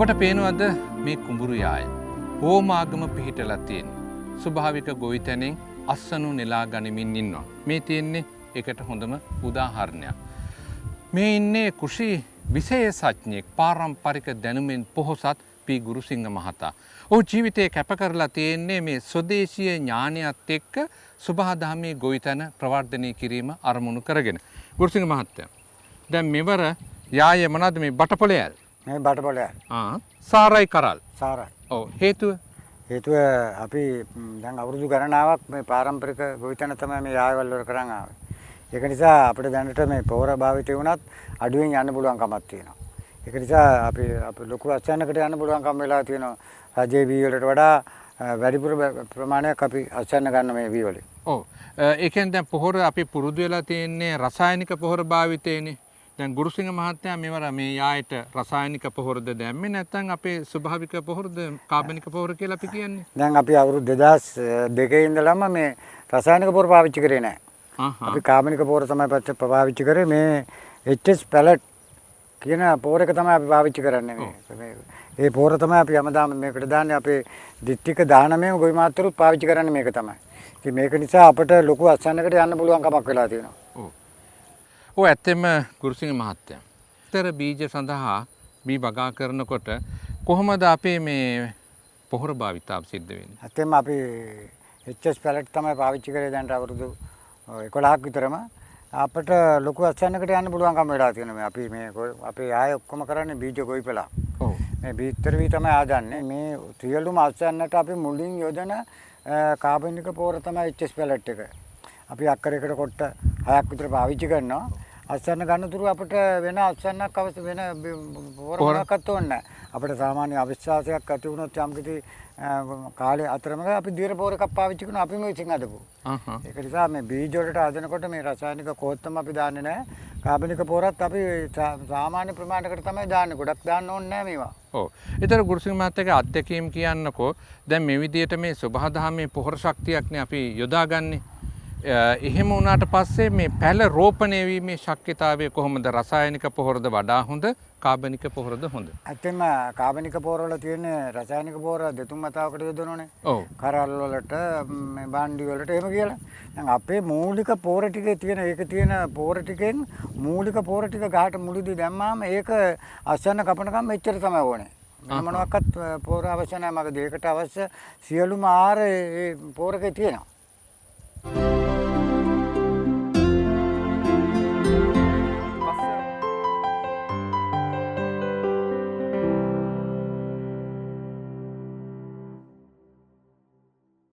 ඔබට පේනවද මේ කුඹුරු යාය හෝමාගම පිහිටලා තියෙන ස්වභාවික ගොවිතැනෙන් අස්සනු නෙලා ගනිමින් ඉන්නවා. මේ තියෙන්නේ ඒකට හොඳම උදාහරණයක්. මේ ඉන්නේ කෘෂි විශේෂඥයෙක් පාරම්පරික දැනුමෙන් පොහොසත් පී ගුරුසිංහ මහතා. ඔහු ජීවිතේ කැප කරලා තියෙන්නේ මේ ස්වදේශීය ඥානයත් එක්ක සුභාදහමේ ගොවිතැන ප්‍රවර්ධනය කිරීම අරමුණු කරගෙන. ගුරුසිංහ මහත්තයා දැන් මෙවර යායේ මොනවද මේ බටපොළේ මේ බටපොළේ සාරයි කරල් සාරයි. ඔව් හේතුව අපි දැන් අවුරුදු ගණනාවක් මේ පාරම්පරික ගොවිතැන තමයි මේ යායවල වල කරන් ආවේ. ඒක නිසා අපිට දැනට මේ පොහොර භාවිතය වුණත් අඩුවෙන් යන්න පුළුවන් කමක් තියෙනවා. ඒක නිසා අපි ලොකු අස්වැන්නකට යන්න පුළුවන්කම වෙලා තියෙනවා. රජයේ වී වලට වඩා වැඩිපුර ප්‍රමාණයක් අපි අස්වැන්න ගන්න මේ වී වලින්. ඔව්. ඒ කියන්නේ දැන් පොහොර අපි පුරුදු වෙලා තියෙන්නේ රසායනික පොහොර භාවිතේනේ. දැන් ගුරුසිංහ මහත්තයා මෙවර මේ යායට රසායනික පොහොරද දැම්මේ නැත්නම් අපේ ස්වභාවික පොහොරද කාබනික පොහොර කියලා අපි කියන්නේ? දැන් අපි අවුරුදු 2002 ඉඳලම මේ රසායනික පොහොර පාවිච්චි කරේ නැහැ. අපි කාබනික පොහොර තමයි පාවිච්චි කරේ. මේ HS පැලට් කියන පොහොර එක තමයි අපි පාවිච්චි කරන්නේ මේ. ඒ පොහොර තමයි අපි හැමදාම මේකට දාන්නේ. අපේ දිස්ත්‍රික්ක 19 ගොවි මාත්‍රුත් පාවිච්චි කරන්නේ මේක තමයි. ඉතින් මේක නිසා අපිට ලොකු අස්වැන්නකට යන්න පුළුවන් කමක් වෙලා තියෙනවා. ඔව් ඇත්තෙම ගුරුසිංහ මහත්තයා. ඊතර බීජ සඳහා බී වගා කරනකොට කොහොමද අපේ මේ පොහොර භාවිතාව සිද්ධ වෙන්නේ? ඇත්තෙම අපි HS පැලට් තමයි පාවිච්චි කරේ දැන් අවුරුදු 11ක් විතරම. අපිට ලොකු අස්වැන්නකට යන්න පුළුවන්කම වෙලා තියෙනවා. අපි මේ අපේ ආය ඔක්කොම කරන්නේ බීජ ගොවිපළක්. ඔව්. මේ බීතර වී තමයි ආදන්නේ. මේ සියලුම අස්වැන්නට අපි මුලින් යොදන කාබනික පොහොර තමයි HS පැලට් එක. අපි අක්කරයකට කොට 6ක් විතර පාවිච්චි කරනවා. අස්වැන්න ගන්නතුරු අපිට වෙන අස්වැන්නක් අවශ්‍ය වෙන පොහොරක්වත් ඕනේ නැහැ. අපිට සාමාන්‍ය අවිශ්වාසයක් ඇති වුණොත් යම්කිසි කාලේ අතරමඟ අපි දියර පොහොර එකක් පාවිච්චි කරනවා. අපි මේ විසින් හදපු. ඒක නිසා මේ බීජ වලට හදනකොට මේ රසායනික කොහොත්තම අපි දාන්නේ නැහැ. කාබනික පොහොරත් අපි සාමාන්‍ය ප්‍රමාණයකට තමයි දාන්නේ. ගොඩක් දාන්න ඕනේ නැහැ මේවා. ඔව්. ඒතර ගුරුසිංහ මහත්තයාගේ අත්දැකීම් කියන්නකෝ. දැන් මේ විදිහට මේ සුභාදහමේ පොහොර ශක්තියක්නේ අපි යොදාගන්නේ. එහෙම වුණාට පස්සේ මේ පැල රෝපණය වීමේ ශක්්‍යතාවය කොහොමද? රසායනික පොහොරද වඩා හොඳ කාබනික පොහොරද හොඳ? ඇත්තම කාබනික පොහොර වල තියෙන රසායනික පොහොර දෙතුන් මතාවකට යොදනෝනේ. ඔව්. කරල් වලට මේ බාණ්ඩි වලට එහෙම කියලා. දැන් අපේ මූලික පොහොර ටිකේ තියෙන ඒක තියෙන පොහොර ටිකෙන් මූලික පොහොර ටික ගහට මුලදී දැම්මාම ඒක අස්වැන්න කපනකම් මෙච්චර තමයි ඕනේ. මොනවාක්වත් පොහොර අවශ්‍ය නැහැ. මගේ දෙයකට අවශ්‍ය සියලුම ආර ඒ පොහොරකේ තියෙනවා.